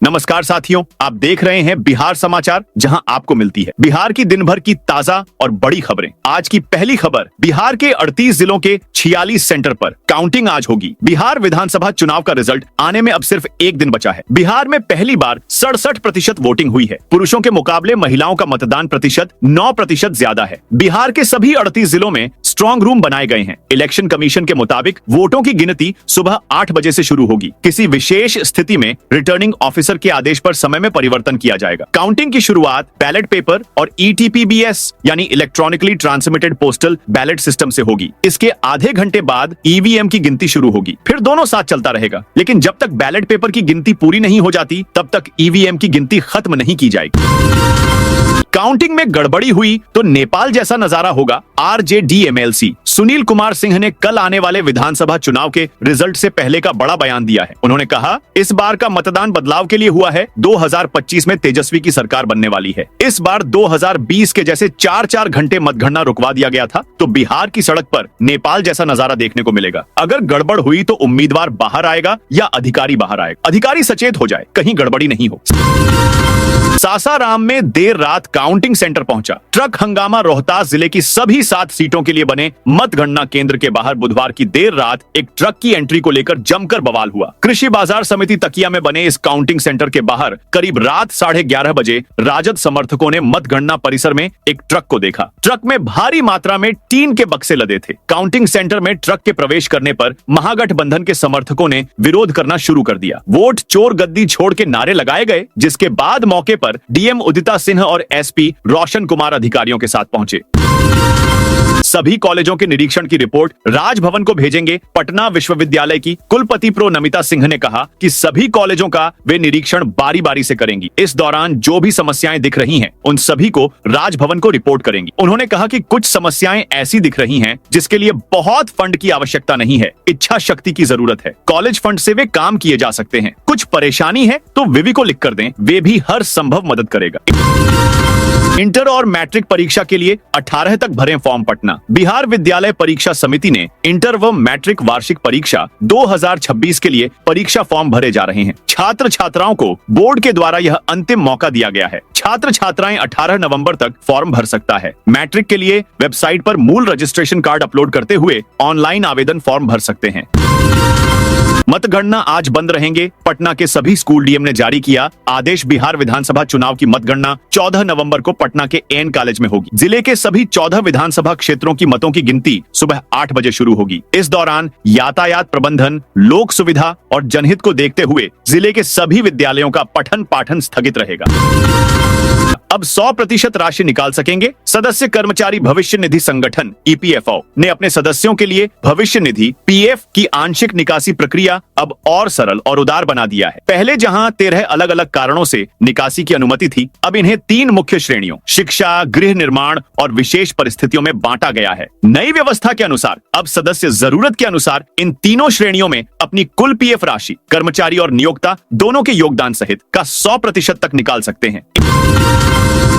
नमस्कार साथियों, आप देख रहे हैं बिहार समाचार, जहां आपको मिलती है बिहार की दिन भर की ताजा और बड़ी खबरें। आज की पहली खबर, बिहार के 38 जिलों के 46 सेंटर पर काउंटिंग आज होगी। बिहार विधानसभा चुनाव का रिजल्ट आने में अब सिर्फ एक दिन बचा है। बिहार में पहली बार 67% वोटिंग हुई है। पुरुषों के मुकाबले महिलाओं का मतदान प्रतिशत 9% ज्यादा है। बिहार के सभी 38 जिलों में स्ट्रांग रूम बनाए गए हैं। इलेक्शन कमीशन के मुताबिक वोटों की गिनती सुबह 8 बजे से शुरू होगी। किसी विशेष स्थिति में रिटर्निंग ऑफिसर के आदेश पर समय में परिवर्तन किया जाएगा। काउंटिंग की शुरुआत बैलेट पेपर और ETPBS यानी electronically transmitted postal ballot system से होगी। इसके आधे घंटे बाद EVM की गिनती शुरू होगी। फिर दोनों साथ चलता रहेगा, लेकिन जब तक बैलेट पेपर की गिनती पूरी नहीं हो जाती तब तक EVM की गिनती खत्म नहीं की जाएगी। काउंटिंग में गड़बड़ी हुई तो नेपाल जैसा नजारा होगा। RJD-MLC सुनील कुमार सिंह ने कल आने वाले विधानसभा चुनाव के रिजल्ट से पहले का बड़ा बयान दिया है। उन्होंने कहा, इस बार का मतदान बदलाव के लिए हुआ है। 2025 में तेजस्वी की सरकार बनने वाली है। इस बार 2020 के जैसे 4-4 घंटे मतगणना रुकवा दिया गया था, तो बिहार की सड़क पर नेपाल जैसा नजारा देखने को मिलेगा। अगर गड़बड़ हुई तो उम्मीदवार बाहर आएगा या अधिकारी बाहर आएगा। अधिकारी सचेत हो जाए, कहीं गड़बड़ी नहीं हो। सासाराम में देर रात काउंटिंग सेंटर पहुंचा। ट्रक हंगामा। रोहतास जिले की सभी 7 सीटों के लिए बने मतगणना केंद्र के बाहर बुधवार की देर रात एक ट्रक की एंट्री को लेकर जमकर बवाल हुआ। कृषि बाजार समिति तकिया में बने इस काउंटिंग सेंटर के बाहर करीब रात 11:30 बजे राजद समर्थकों ने मतगणना परिसर में एक ट्रक को देखा। ट्रक में भारी मात्रा में टीन के बक्से लदे थे। काउंटिंग सेंटर में ट्रक के प्रवेश करने पर महागठबंधन के समर्थकों ने विरोध करना शुरू कर दिया। वोट चोर गद्दी छोड़ के नारे लगाए गए, जिसके बाद मौके पर DM उदिता सिंह और SP रोशन कुमार अधिकारियों के साथ पहुंचे। सभी कॉलेजों के निरीक्षण की रिपोर्ट राजभवन को भेजेंगे। पटना विश्वविद्यालय की कुलपति प्रो नमिता सिंह ने कहा कि सभी कॉलेजों का वे निरीक्षण बारी बारी से करेंगी। इस दौरान जो भी समस्याएं दिख रही हैं, उन सभी को राजभवन को रिपोर्ट करेंगी। उन्होंने कहा कि कुछ समस्याएं ऐसी दिख रही हैं जिसके लिए बहुत फंड की आवश्यकता नहीं है, इच्छा शक्ति की जरूरत है। कॉलेज फंड से वे काम किए जा सकते हैं। कुछ परेशानी है तो विवि को लिख कर दें, वे भी हर संभव मदद करेगा। इंटर और मैट्रिक परीक्षा के लिए 18 तक भरें फॉर्म। पटना बिहार विद्यालय परीक्षा समिति ने इंटर व मैट्रिक वार्षिक परीक्षा 2026 के लिए परीक्षा फॉर्म भरे जा रहे हैं। छात्र छात्राओं को बोर्ड के द्वारा यह अंतिम मौका दिया गया है। छात्र छात्राएं 18 नवंबर तक फॉर्म भर सकता है। मैट्रिक के लिए वेबसाइट पर मूल रजिस्ट्रेशन कार्ड अपलोड करते हुए ऑनलाइन आवेदन फॉर्म भर सकते हैं। मतगणना आज बंद रहेंगे। पटना के सभी स्कूल DM ने जारी किया आदेश। बिहार विधानसभा चुनाव की मतगणना 14 नवंबर को पटना के AN कॉलेज में होगी। जिले के सभी 14 विधानसभा क्षेत्रों की मतों की गिनती सुबह 8 बजे शुरू होगी। इस दौरान यातायात प्रबंधन, लोक सुविधा और जनहित को देखते हुए जिले के सभी विद्यालयों का पठन पाठन स्थगित रहेगा। अब 100% राशि निकाल सकेंगे। सदस्य कर्मचारी भविष्य निधि संगठन EPFO ने अपने सदस्यों के लिए भविष्य निधि PF की आंशिक निकासी प्रक्रिया अब और सरल और उदार बना दिया है। पहले जहां 13 अलग अलग कारणों से निकासी की अनुमति थी, अब इन्हें 3 मुख्य श्रेणियों शिक्षा, गृह निर्माण और विशेष परिस्थितियों में बांटा गया है। नई व्यवस्था के अनुसार अब सदस्य जरूरत के अनुसार इन तीनों श्रेणियों में अपनी कुल PF राशि कर्मचारी और नियोक्ता दोनों के योगदान सहित का 100% तक निकाल सकते हैं।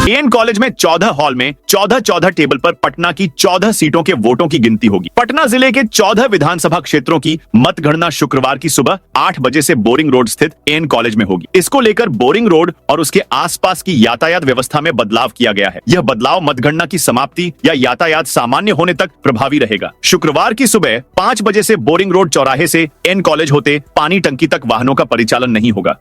AN कॉलेज में 14 हॉल में 14 टेबल पर पटना की 14 सीटों के वोटों की गिनती होगी। पटना जिले के 14 विधानसभा क्षेत्रों की मतगणना शुक्रवार की सुबह 8 बजे से बोरिंग रोड स्थित AN कॉलेज में होगी। इसको लेकर बोरिंग रोड और उसके आसपास की यातायात व्यवस्था में बदलाव किया गया है। यह बदलाव मतगणना की समाप्ति या यातायात सामान्य होने तक प्रभावी रहेगा। शुक्रवार की सुबह 5 बजे से बोरिंग रोड चौराहे से AN कॉलेज होते पानी टंकी तक वाहनों का परिचालन नहीं होगा।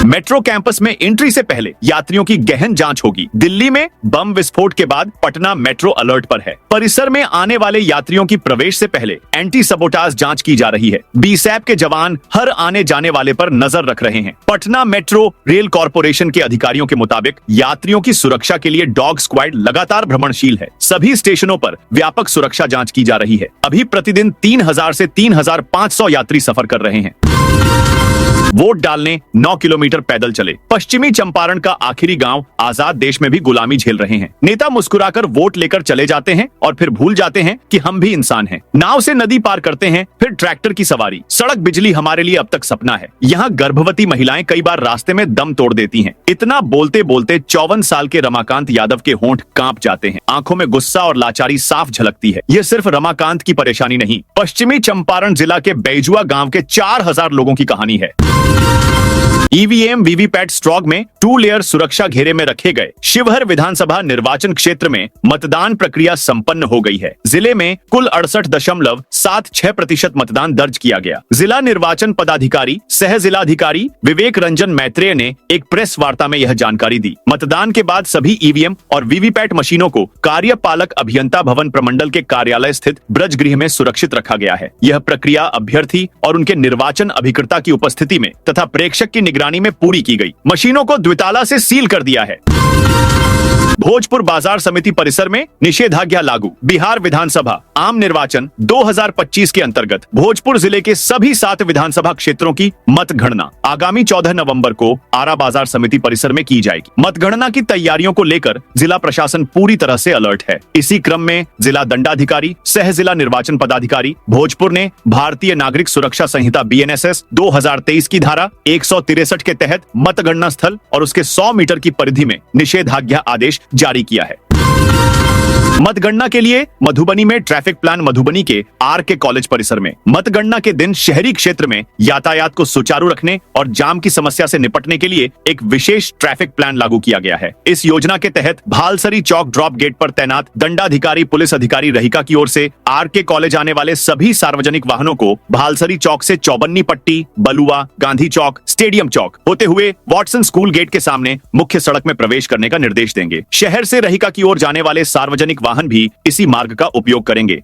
मेट्रो कैंपस में एंट्री से पहले यात्रियों की गहन जांच होगी। दिल्ली में बम विस्फोट के बाद पटना मेट्रो अलर्ट पर है। परिसर में आने वाले यात्रियों की प्रवेश से पहले एंटी सबोटाज जांच की जा रही है। BSAP के जवान हर आने जाने वाले पर नजर रख रहे हैं। पटना मेट्रो रेल कॉर्पोरेशन के अधिकारियों के मुताबिक यात्रियों की सुरक्षा के लिए डॉग स्क्वाड लगातार भ्रमणशील है। सभी स्टेशनों पर व्यापक सुरक्षा जांच की जा रही है। अभी प्रतिदिन 3000 से 3500 यात्री सफर कर रहे हैं। वोट डालने 9 किलोमीटर पैदल चले। पश्चिमी चंपारण का आखिरी गांव आजाद देश में भी गुलामी झेल रहे हैं। नेता मुस्कुराकर वोट लेकर चले जाते हैं और फिर भूल जाते हैं कि हम भी इंसान हैं। नाव से नदी पार करते हैं, फिर ट्रैक्टर की सवारी। सड़क बिजली हमारे लिए अब तक सपना है। यहाँ गर्भवती महिलाएं कई बार रास्ते में दम तोड़ देती हैं। इतना बोलते बोलते 54 साल के रमाकांत यादव के होंठ कांप जाते हैं। आंखों में गुस्सा और लाचारी साफ झलकती है। यह सिर्फ रमाकांत की परेशानी नहीं, पश्चिमी चंपारण जिला के बैजुआ गांव के 4000 लोगों की कहानी है। ईवीएम वीवीपैट स्ट्रॉग में 2 लेयर सुरक्षा घेरे में रखे गए शिवहर विधानसभा निर्वाचन क्षेत्र में मतदान प्रक्रिया संपन्न हो गई है। जिले में कुल 68.76% मतदान दर्ज किया गया। जिला निर्वाचन पदाधिकारी सह जिलाधिकारी विवेक रंजन मैत्रेय ने एक प्रेस वार्ता में यह जानकारी दी। मतदान के बाद सभी ईवीएम और वीवीपैट मशीनों को कार्यपालक अभियंता भवन प्रमंडल के कार्यालय स्थित ब्रज गृह में सुरक्षित रखा गया है। यह प्रक्रिया अभ्यर्थी और उनके निर्वाचन अभिकर्ता की उपस्थिति में तथा प्रेक्षक की निगरानी में पूरी की गई। मशीनों को द्विताला से सील कर दिया है। भोजपुर बाजार समिति परिसर में निषेधाज्ञा लागू। बिहार विधानसभा आम निर्वाचन 2025 के अंतर्गत भोजपुर जिले के सभी 7 विधानसभा क्षेत्रों की मतगणना आगामी 14 नवंबर को आरा बाजार समिति परिसर में की जाएगी। मतगणना की तैयारियों को लेकर जिला प्रशासन पूरी तरह से अलर्ट है। इसी क्रम में जिला दंडाधिकारी सह जिला निर्वाचन पदाधिकारी भोजपुर ने भारतीय नागरिक सुरक्षा संहिता BNSS 2023 की धारा 163 के तहत मतगणना स्थल और उसके 100 मीटर की परिधि में निषेधाज्ञा आदेश जारी किया है। मतगणना के लिए मधुबनी में ट्रैफिक प्लान मधुबनी के RK कॉलेज परिसर में मतगणना के दिन शहरी क्षेत्र में यातायात को सुचारू रखने और जाम की समस्या से निपटने के लिए एक विशेष ट्रैफिक प्लान लागू किया गया है। इस योजना के तहत भालसरी चौक ड्रॉप गेट पर तैनात दंडाधिकारी पुलिस अधिकारी रहिका की ओर से RK कॉलेज आने वाले सभी सार्वजनिक वाहनों को भालसरी चौक से चौबन्नी पट्टी, बलुआ, गांधी चौक, स्टेडियम चौक होते हुए वॉटसन स्कूल गेट के सामने मुख्य सड़क में प्रवेश करने का निर्देश देंगे। शहर से रहिका की ओर जाने वाले सार्वजनिक वाहन भी इसी मार्ग का उपयोग करेंगे।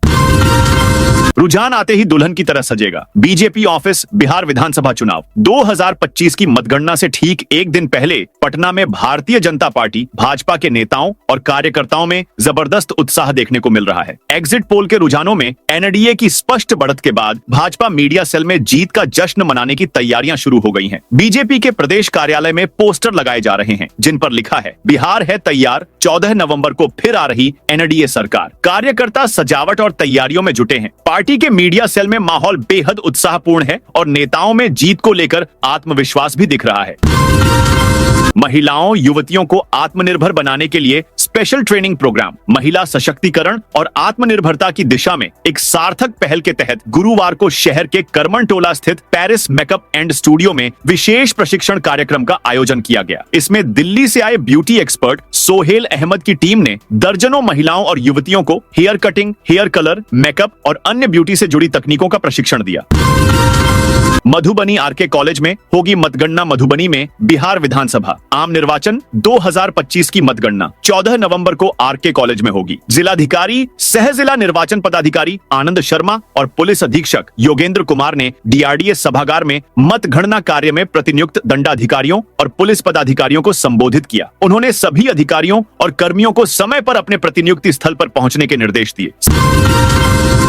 रुझान आते ही दुल्हन की तरह सजेगा बीजेपी ऑफिस। बिहार विधानसभा चुनाव 2025 की मतगणना से ठीक एक दिन पहले पटना में भारतीय जनता पार्टी भाजपा के नेताओं और कार्यकर्ताओं में जबरदस्त उत्साह देखने को मिल रहा है। एग्जिट पोल के रुझानों में एनडीए की स्पष्ट बढ़त के बाद भाजपा मीडिया सेल में जीत का जश्न मनाने की तैयारियां शुरू हो गई हैं। बीजेपी के प्रदेश कार्यालय में पोस्टर लगाए जा रहे हैं जिन पर लिखा है, बिहार है तैयार, 14 नवंबर को फिर आ रही एनडीए सरकार। कार्यकर्ता सजावट और तैयारियों में जुटे हैं। पार्टी के मीडिया सेल में माहौल बेहद उत्साहपूर्ण है और नेताओं में जीत को लेकर आत्मविश्वास भी दिख रहा है। महिलाओं युवतियों को आत्मनिर्भर बनाने के लिए स्पेशल ट्रेनिंग प्रोग्राम महिला सशक्तिकरण और आत्मनिर्भरता की दिशा में एक सार्थक पहल के तहत गुरुवार को शहर के करमन टोला स्थित पेरिस मेकअप एंड स्टूडियो में विशेष प्रशिक्षण कार्यक्रम का आयोजन किया गया। इसमें दिल्ली से आए ब्यूटी एक्सपर्ट सोहेल अहमद की टीम ने दर्जनों महिलाओं और युवतियों को hair cutting, hair colour, makeup और अन्य ब्यूटी से जुड़ी तकनीकों का प्रशिक्षण दिया। मधुबनी RK कॉलेज में होगी मतगणना। मधुबनी में बिहार विधानसभा आम निर्वाचन 2025 की मतगणना 14 नवंबर को RK कॉलेज में होगी। जिलाधिकारी सह जिला निर्वाचन पदाधिकारी आनंद शर्मा और पुलिस अधीक्षक योगेंद्र कुमार ने DRDA सभागार में मतगणना कार्य में प्रतिनियुक्त दंडाधिकारियों और पुलिस पदाधिकारियों को संबोधित किया। उन्होंने सभी अधिकारियों और कर्मियों को समय पर अपने प्रतिनियुक्ति स्थल पर पहुंचने के निर्देश दिए।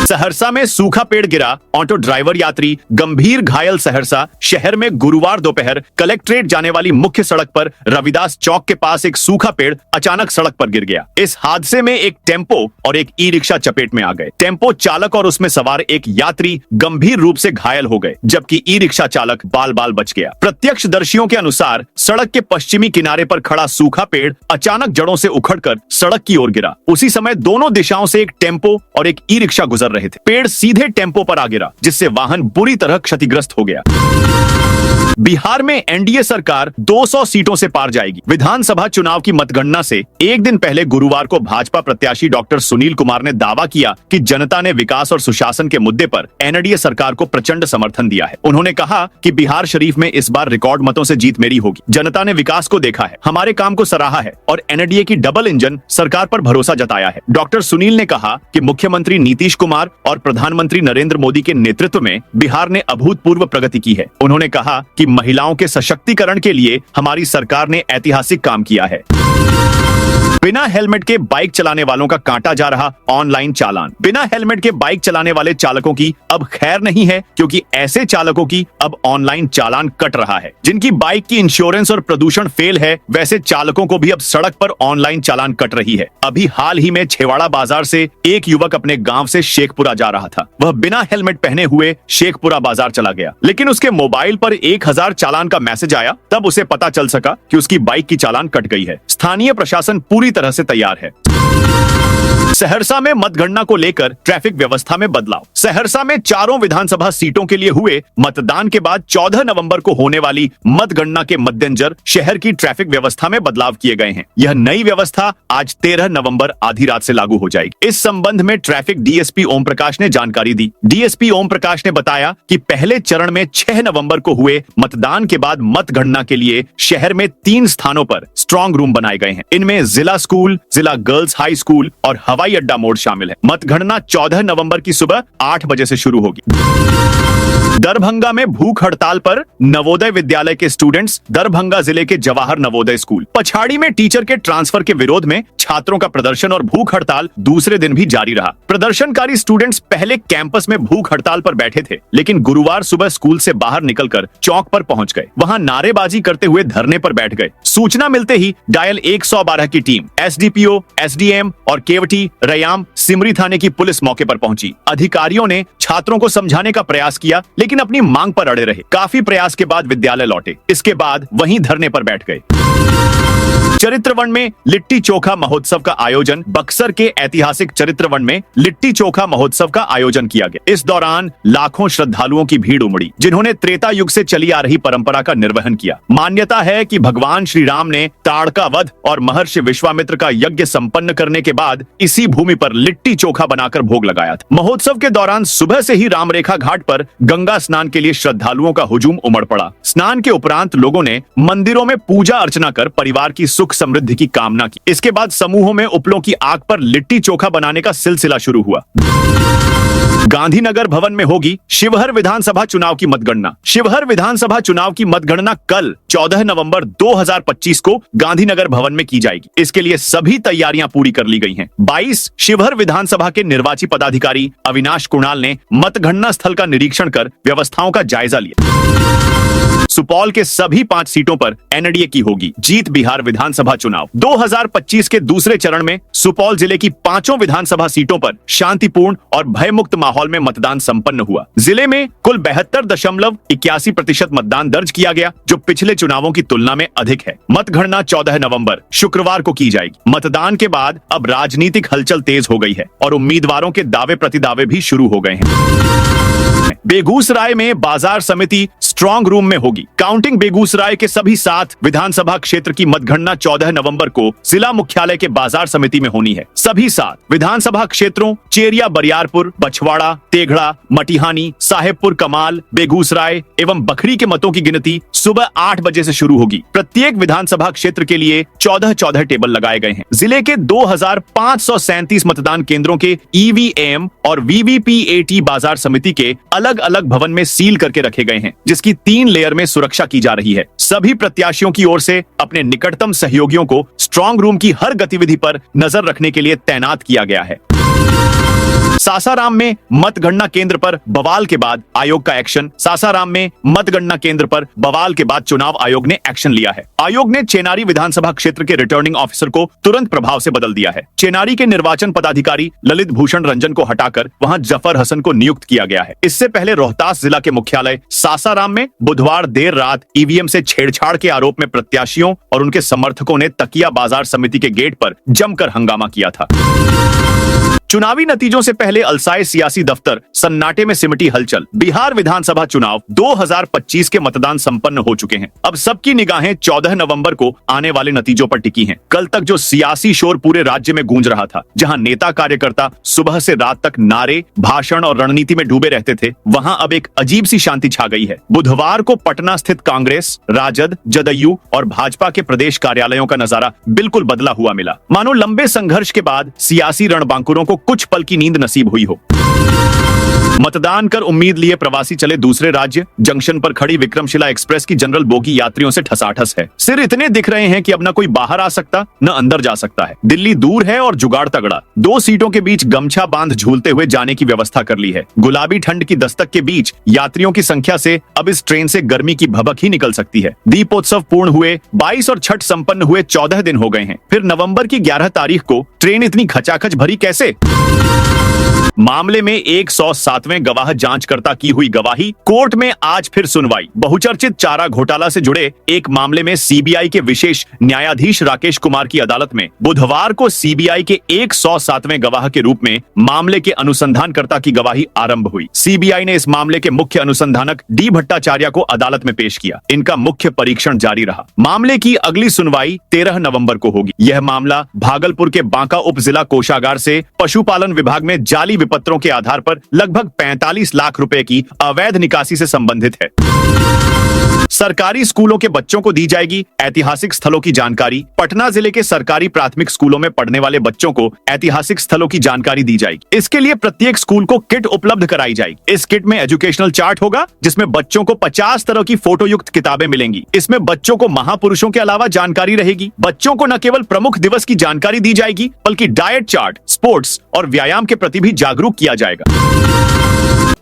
सहरसा में सूखा पेड़ गिरा, ऑटो ड्राइवर यात्री गंभीर घायल। सहरसा शहर में गुरुवार दोपहर कलेक्ट्रेट जाने वाली मुख्य सड़क पर रविदास चौक के पास एक सूखा पेड़ अचानक सड़क पर गिर गया। इस हादसे में एक टेम्पो और एक ई-रिक्शा चपेट में आ गए। टेम्पो चालक और उसमें सवार एक यात्री गंभीर रूप से घायल हो गए, जबकि ई-रिक्शा चालक बाल बाल बच गया। प्रत्यक्षदर्शियों के अनुसार सड़क के पश्चिमी किनारे पर खड़ा सूखा पेड़ अचानक जड़ों से उखड़कर सड़क की ओर गिरा। उसी समय दोनों दिशाओं से एक टेम्पो और एक ई-रिक्शा गुजर रहे थे। पेड़ सीधे टेम्पो पर आ गिरा, जिससे वाहन बुरी तरह क्षतिग्रस्त हो गया। बिहार में एनडीए सरकार 200 सीटों से पार जाएगी। विधानसभा चुनाव की मतगणना से एक दिन पहले गुरुवार को भाजपा प्रत्याशी डॉक्टर सुनील कुमार ने दावा किया कि जनता ने विकास और सुशासन के मुद्दे पर एनडीए सरकार को प्रचंड समर्थन दिया है। उन्होंने कहा कि बिहार शरीफ में इस बार रिकॉर्ड मतों से जीत मेरी होगी। जनता ने विकास को देखा है, हमारे काम को सराहा है और एनडीए की डबल इंजन सरकार पर भरोसा जताया है। डॉक्टर सुनील ने कहा कि मुख्यमंत्री नीतीश कुमार और प्रधानमंत्री नरेंद्र मोदी के नेतृत्व में बिहार ने अभूतपूर्व प्रगति की है। उन्होंने कहा कि महिलाओं के सशक्तिकरण के लिए हमारी सरकार ने ऐतिहासिक काम किया है। बिना हेलमेट के बाइक चलाने वालों का काटा जा रहा ऑनलाइन चालान। बिना हेलमेट के बाइक चलाने वाले चालकों की अब खैर नहीं है, क्योंकि ऐसे चालकों की अब ऑनलाइन चालान कट रहा है। जिनकी बाइक की इंश्योरेंस और प्रदूषण फेल है, वैसे चालकों को भी अब सड़क पर ऑनलाइन चालान कट रही है। अभी हाल ही में छेवाड़ा बाजार से एक युवक अपने गांव से शेखपुरा जा रहा था। वह बिना हेलमेट पहने हुए शेखपुरा बाजार चला गया, लेकिन उसके मोबाइल पर 1000 चालान का मैसेज आया। तब उसे पता चल सका कि उसकी बाइक की चालान कट गई है। स्थानीय प्रशासन पूरी तरह से तैयार है। सहरसा में मतगणना को लेकर ट्रैफिक व्यवस्था में बदलाव। सहरसा में चारों विधानसभा सीटों के लिए हुए मतदान के बाद 14 नवंबर को होने वाली मतगणना के मद्देनजर शहर की ट्रैफिक व्यवस्था में बदलाव किए गए हैं। यह नई व्यवस्था आज 13 नवंबर आधी रात से लागू हो जाएगी। इस संबंध में ट्रैफिक डीएसपी ओम प्रकाश ने जानकारी दी। डीएसपी ओम प्रकाश ने बताया कि पहले चरण में 6 नवंबर को हुए मतदान के बाद मतगणना के लिए शहर में 3 स्थानों पर स्ट्रांग रूम बनाए गए हैं। इनमें जिला स्कूल, जिला गर्ल्स हाई स्कूल और हवाई अड्डा मोड़ शामिल है। मतगणना 14 नवंबर की सुबह 8 बजे से शुरू होगी। दरभंगा में भूख हड़ताल पर नवोदय विद्यालय के स्टूडेंट्स। दरभंगा जिले के जवाहर नवोदय स्कूल पछाड़ी में टीचर के ट्रांसफर के विरोध में छात्रों का प्रदर्शन और भूख हड़ताल दूसरे दिन भी जारी रहा। प्रदर्शनकारी स्टूडेंट्स पहले कैंपस में भूख हड़ताल पर बैठे थे, लेकिन गुरुवार सुबह स्कूल से बाहर निकलकर चौक पर पहुंच गए। वहां नारेबाजी करते हुए धरने पर बैठ गए। सूचना मिलते ही डायल 112 की टीम, एसडीपीओ, एसडीएम और केवटी, रयाम, सिमरी थाने की पुलिस मौके पर पहुंची। अधिकारियों ने छात्रों को समझाने का प्रयास किया, लेकिन अपनी मांग पर अड़े रहे। काफी प्रयास के बाद विद्यालय लौटे। इसके बाद वहीं धरने पर बैठ गए। चरित्रवन में लिट्टी चोखा महोत्सव का आयोजन। बक्सर के ऐतिहासिक चरित्रवन में लिट्टी चोखा महोत्सव का आयोजन किया गया। इस दौरान लाखों श्रद्धालुओं की भीड़ उमड़ी, जिन्होंने त्रेता युग से चली आ रही परंपरा का निर्वहन किया। मान्यता है कि भगवान श्री राम ने ताड़का वध और महर्षि विश्वामित्र का यज्ञ संपन्न करने के बाद इसी भूमि पर लिट्टी चोखा बनाकर भोग लगाया था। महोत्सव के दौरान सुबह से ही रामरेखा घाट पर गंगा स्नान के लिए श्रद्धालुओं का हुजूम उमड़ पड़ा। स्नान के उपरांत लोगों ने मंदिरों में पूजा अर्चना कर परिवार की सुख समृद्धि की कामना की। इसके बाद समूहों में उपलों की आग पर लिट्टी चोखा बनाने का सिलसिला शुरू हुआ। गांधीनगर भवन में होगी शिवहर विधानसभा चुनाव की मतगणना। शिवहर विधानसभा चुनाव की मतगणना कल 14 नवंबर 2025 को गांधीनगर भवन में की जाएगी। इसके लिए सभी तैयारियां पूरी कर ली गई हैं। 22 शिवहर विधानसभा के निर्वाची पदाधिकारी अविनाश कुणाल ने मतगणना स्थल का निरीक्षण कर व्यवस्थाओं का जायजा लिया। सुपौल के सभी 5 सीटों पर एनडीए की होगी जीत। बिहार विधानसभा चुनाव 2025 के दूसरे चरण में सुपौल जिले की 5 विधानसभा सीटों पर शांतिपूर्ण और भयमुक्त माहौल में मतदान संपन्न हुआ। जिले में कुल 72.81% मतदान दर्ज किया गया, जो पिछले चुनावों की तुलना में अधिक है। मतगणना 14 नवंबर शुक्रवार को की जाएगी। मतदान के बाद अब राजनीतिक हलचल तेज हो गई है और उम्मीदवारों के दावे प्रतिदावे भी शुरू हो गए हैं। बेगूसराय में बाजार समिति स्ट्रांग रूम में होगी काउंटिंग। बेगूसराय के सभी 7 विधानसभा क्षेत्र की मतगणना 14 नवंबर को जिला मुख्यालय के बाजार समिति में होनी है। सभी 7 विधानसभा क्षेत्रों चेरिया, बरियारपुर, बछवाड़ा, तेघड़ा, मटिहानी, साहेबपुर कमाल, बेगूसराय एवं बखरी के मतों की गिनती सुबह 8 बजे से शुरू होगी। प्रत्येक विधानसभा क्षेत्र के लिए 14 टेबल लगाए गए हैं। जिले के 2537 मतदान केंद्रों के ईवीएम और वीवीपीएटी बाजार समिति के अलग अलग भवन में सील करके रखे गए हैं, जिसकी 3 लेयर में सुरक्षा की जा रही है। सभी प्रत्याशियों की ओर से अपने निकटतम सहयोगियों को स्ट्रांग रूम की हर गतिविधि पर नजर रखने के लिए तैनात किया गया है। सासाराम में मतगणना केंद्र पर बवाल के बाद आयोग का एक्शन। सासाराम में मतगणना केंद्र पर बवाल के बाद चुनाव आयोग ने एक्शन लिया है। आयोग ने चेनारी विधानसभा क्षेत्र के रिटर्निंग ऑफिसर को तुरंत प्रभाव से बदल दिया है। चेनारी के निर्वाचन पदाधिकारी ललित भूषण रंजन को हटाकर वहां जफर हसन को नियुक्त किया गया है। इससे पहले रोहतास जिला के मुख्यालय सासाराम में बुधवार देर रात ईवीएम से छेड़छाड़ के आरोप में प्रत्याशियों और उनके समर्थकों ने तकिया बाजार समिति के गेट पर जमकर हंगामा किया था। चुनावी नतीजों से पहले अलसाए सियासी दफ्तर, सन्नाटे में सिमटी हलचल। बिहार विधानसभा चुनाव 2025 के मतदान संपन्न हो चुके हैं। अब सबकी निगाहें 14 नवंबर को आने वाले नतीजों पर टिकी हैं। कल तक जो सियासी शोर पूरे राज्य में गूंज रहा था, जहां नेता कार्यकर्ता सुबह से रात तक नारे, भाषण और रणनीति में डूबे रहते थे, वहां अब एक अजीब सी शांति छा गई है। बुधवार को पटना स्थित कांग्रेस, राजद, जदयू और भाजपा के प्रदेश कार्यालयों का नजारा बिल्कुल बदला हुआ मिला। मानो लंबे संघर्ष के बाद सियासी रणबांकुरों को कुछ पल की नींद नसीब हुई हो। मतदान कर उम्मीद लिए प्रवासी चले दूसरे राज्य। जंक्शन पर खड़ी विक्रमशिला एक्सप्रेस की जनरल बोगी यात्रियों से ठसाठस है। सिर इतने दिख रहे हैं कि अब न कोई बाहर आ सकता न अंदर जा सकता है। दिल्ली दूर है और जुगाड़ तगड़ा। 2 सीटों के बीच गमछा बांध झूलते हुए जाने की व्यवस्था कर ली है। गुलाबी ठंड की दस्तक के बीच यात्रियों की संख्या से अब इस ट्रेन से गर्मी की भभक ही निकल सकती है। दीपोत्सव पूर्ण हुए 22 और छठ संपन्न हुए 14 दिन हो गए हैं। फिर नवंबर की 11 तारीख को ट्रेन इतनी खचाखच भरी कैसे? मामले में 107वें गवाह जांचकर्ता की हुई गवाही। कोर्ट में आज फिर सुनवाई। बहुचर्चित चारा घोटाला से जुड़े एक मामले में सीबीआई के विशेष न्यायाधीश राकेश कुमार की अदालत में बुधवार को सीबीआई के 107वें गवाह के रूप में मामले के अनुसंधानकर्ता की गवाही आरंभ हुई। सीबीआई ने इस मामले के मुख्य अनुसंधानक डी भट्टाचार्य को अदालत में पेश किया। इनका मुख्य परीक्षण जारी रहा। मामले की अगली सुनवाई 13 नवंबर को होगी। यह मामला भागलपुर के बांका उप जिला कोषागार से पशुपालन विभाग में जाली विपत्रों के आधार पर लगभग 45 लाख रुपए की अवैध निकासी से संबंधित है। सरकारी स्कूलों के बच्चों को दी जाएगी ऐतिहासिक स्थलों की जानकारी। पटना जिले के सरकारी प्राथमिक स्कूलों में पढ़ने वाले बच्चों को ऐतिहासिक स्थलों की जानकारी दी जाएगी। इसके लिए प्रत्येक स्कूल को किट उपलब्ध कराई जाएगी। इस किट में एजुकेशनल चार्ट होगा, जिसमें बच्चों को 50 तरह की फोटो युक्त किताबें मिलेंगी। इसमें बच्चों को महापुरुषों के अलावा जानकारी रहेगी। बच्चों को न केवल प्रमुख दिवस की जानकारी दी जाएगी, बल्कि डाइट चार्ट, स्पोर्ट्स और व्यायाम के प्रति भी जागरूक किया जाएगा।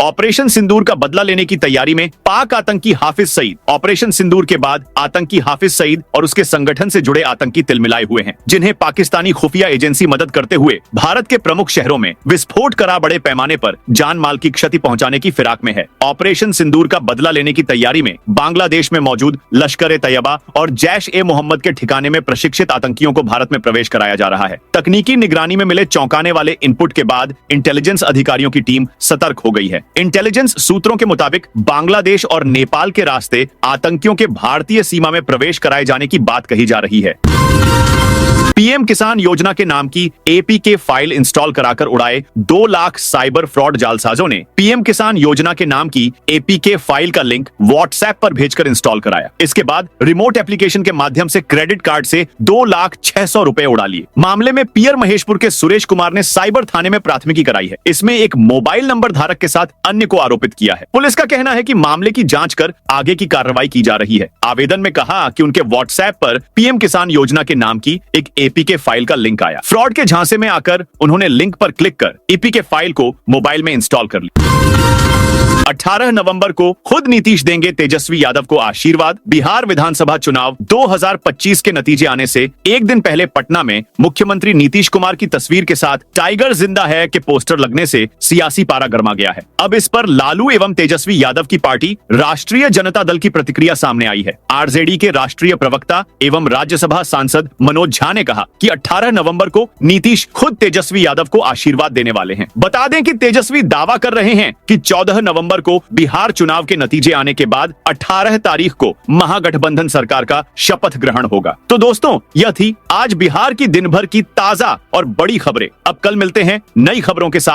ऑपरेशन सिंदूर का बदला लेने की तैयारी में पाक आतंकी हाफिज सईद। ऑपरेशन सिंदूर के बाद आतंकी हाफिज सईद और उसके संगठन से जुड़े आतंकी तिलमिलाए हुए हैं, जिन्हें पाकिस्तानी खुफिया एजेंसी मदद करते हुए भारत के प्रमुख शहरों में विस्फोट करा बड़े पैमाने पर जान माल की क्षति पहुंचाने की फिराक में है। ऑपरेशन सिंदूर का बदला लेने की तैयारी में बांग्लादेश में मौजूद लश्कर-ए-तैयबा और जैश-ए-मोहम्मद के ठिकाने में प्रशिक्षित आतंकियों को भारत में प्रवेश कराया जा रहा है। तकनीकी निगरानी में मिले चौंकाने वाले इनपुट के बाद इंटेलिजेंस अधिकारियों की टीम सतर्क हो गई है। इंटेलिजेंस सूत्रों के मुताबिक बांग्लादेश और नेपाल के रास्ते आतंकियों के भारतीय सीमा में प्रवेश कराए जाने की बात कही जा रही है। पीएम किसान योजना के नाम की एपीके फाइल इंस्टॉल कराकर उड़ाए 2 लाख साइबर फ्रॉड जालसाजों ने पीएम किसान योजना के नाम की एपीके फाइल का लिंक व्हाट्सएप पर भेजकर इंस्टॉल कराया। इसके बाद रिमोट एप्लीकेशन के माध्यम से क्रेडिट कार्ड से 2,06,000 रुपए उड़ा लिए। मामले में पियर महेशपुर के सुरेश कुमार ने साइबर थाने में प्राथमिकी कराई है। इसमें एक मोबाइल नंबर धारक के साथ अन्य को आरोपित किया है। पुलिस का कहना है कि मामले की जांच कर आगे की कार्रवाई की जा रही है। आवेदन में कहा कि उनके व्हाट्सएप पर पीएम किसान योजना के नाम की एक एपीके फाइल का लिंक आया। फ्रॉड के झांसे में आकर उन्होंने लिंक पर क्लिक कर एपीके फाइल को मोबाइल में इंस्टॉल कर ली। 18 नवंबर को खुद नीतीश देंगे तेजस्वी यादव को आशीर्वाद। बिहार विधानसभा चुनाव 2025 के नतीजे आने से एक दिन पहले पटना में मुख्यमंत्री नीतीश कुमार की तस्वीर के साथ टाइगर जिंदा है के पोस्टर लगने से सियासी पारा गर्मा गया है। अब इस पर लालू एवं तेजस्वी यादव की पार्टी राष्ट्रीय जनता दल की प्रतिक्रिया सामने आई है। आरजेडी के राष्ट्रीय प्रवक्ता एवं राज्यसभा सांसद मनोज झा ने कहा कि 18 नवंबर को नीतीश खुद तेजस्वी यादव को आशीर्वाद देने वाले हैं। बता दें कि तेजस्वी दावा कर रहे हैं कि 14 नवंबर को बिहार चुनाव के नतीजे आने के बाद 18 तारीख को महागठबंधन सरकार का शपथ ग्रहण होगा। तो दोस्तों, यह थी आज बिहार की दिन भर की ताजा और बड़ी खबरें। अब कल मिलते हैं नई खबरों के साथ।